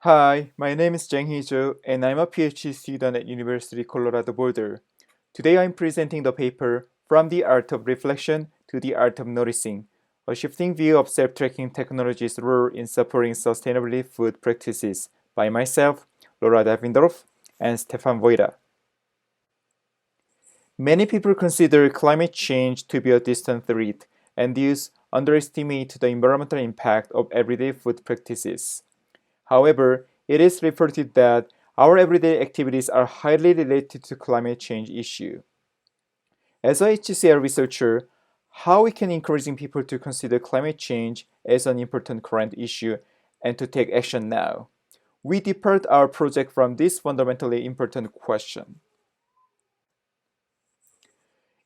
Hi, my name is Janghee and I'm a PhD student at University Colorado Boulder. Today I'm presenting the paper From the Art of Reflection to the Art of Noticing, a shifting view of self-tracking technology's role in supporting sustainable food practices by myself, Laura Devendorf, and Stefan Voida. Many people consider climate change to be a distant threat and thus underestimate the environmental impact of everyday food practices. However, it is reported that our everyday activities are highly related to climate change issue. As a HCR researcher, how we can encouraging people to consider climate change as an important current issue and to take action now? We depart our project from this fundamentally important question.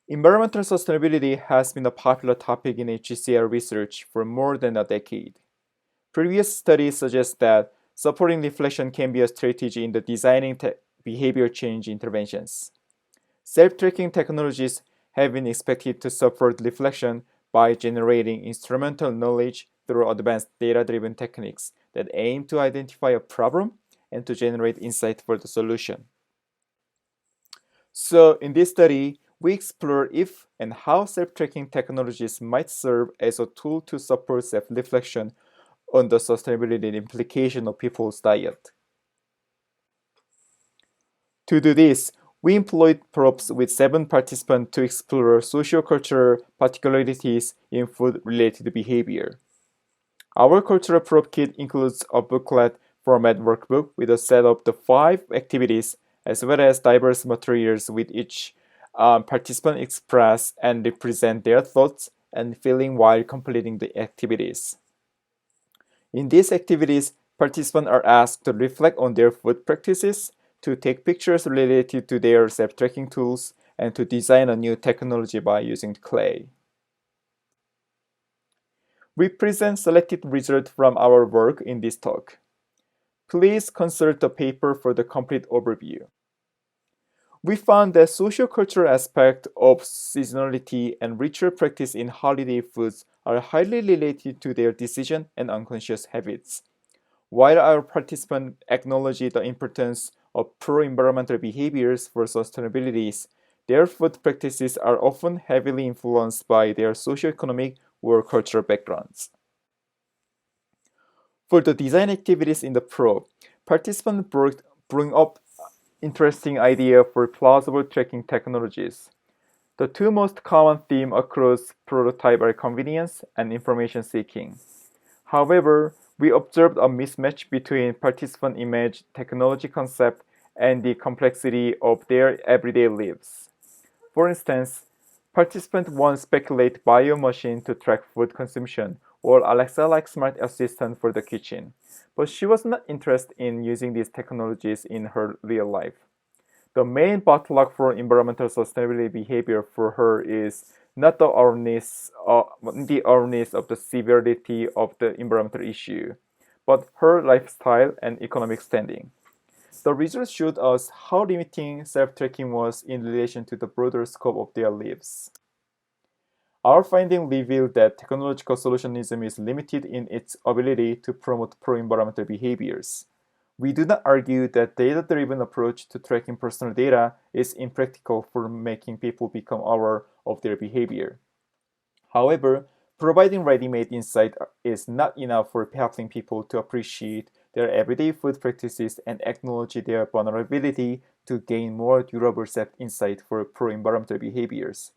Environmental sustainability has been a popular topic in HCR research for more than a decade. Previous studies suggest that supporting reflection can be a strategy in the designing behavior change interventions. Self-tracking technologies have been expected to support reflection by generating instrumental knowledge through advanced data-driven techniques that aim to identify a problem and to generate insight for the solution. So in this study, we explore if and how self-tracking technologies might serve as a tool to support self-reflection on the sustainability implication of people's diet. To do this, we employed probes with 7 participants to explore socio-cultural particularities in food-related behavior. Our cultural probe kit includes a booklet format workbook with a set of the 5 activities as well as diverse materials with each participant express and represent their thoughts and feeling while completing the activities. In these activities, participants are asked to reflect on their food practices, to take pictures related to their self-tracking tools, and to design a new technology by using clay. We present selected results from our work in this talk. Please consult the paper for the complete overview. We found that socio-cultural aspects of seasonality and ritual practice in holiday foods are highly related to their decision and unconscious habits. While our participants acknowledge the importance of pro-environmental behaviors for sustainability, their food practices are often heavily influenced by their socioeconomic or cultural backgrounds. For the design activities in the probe, participants bring up interesting idea for plausible tracking technologies. The 2 most common themes across prototype are convenience and information seeking. However, we observed a mismatch between participant image technology concept and the complexity of their everyday lives. For instance, participant 1 speculate bio machine to track food consumption or Alexa-like smart assistant for the kitchen, but she was not interested in using these technologies in her real life. The main bottleneck for environmental sustainability behavior for her is not the awareness of the severity of the environmental issue, but her lifestyle and economic standing. The results showed us how limiting self-tracking was in relation to the broader scope of their lives. Our finding revealed that technological solutionism is limited in its ability to promote pro-environmental behaviors. We do not argue that data-driven approach to tracking personal data is impractical for making people become aware of their behavior. However, providing ready-made insight is not enough for helping people to appreciate their everyday food practices and acknowledge their vulnerability to gain more durable self-insight for pro-environmental behaviors.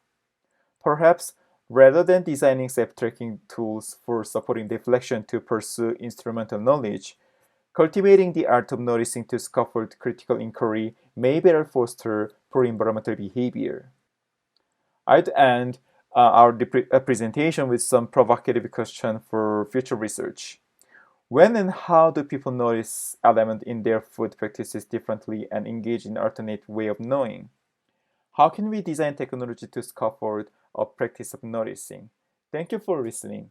Perhaps, rather than designing self-tracking tools for supporting reflection to pursue instrumental knowledge, cultivating the art of noticing to scaffold critical inquiry may better foster pro-environmental behavior. I'd end our presentation with some provocative question for future research. When and how do people notice elements in their food practices differently and engage in alternate way of knowing? How can we design technology to scaffold a practice of noticing? Thank you for listening.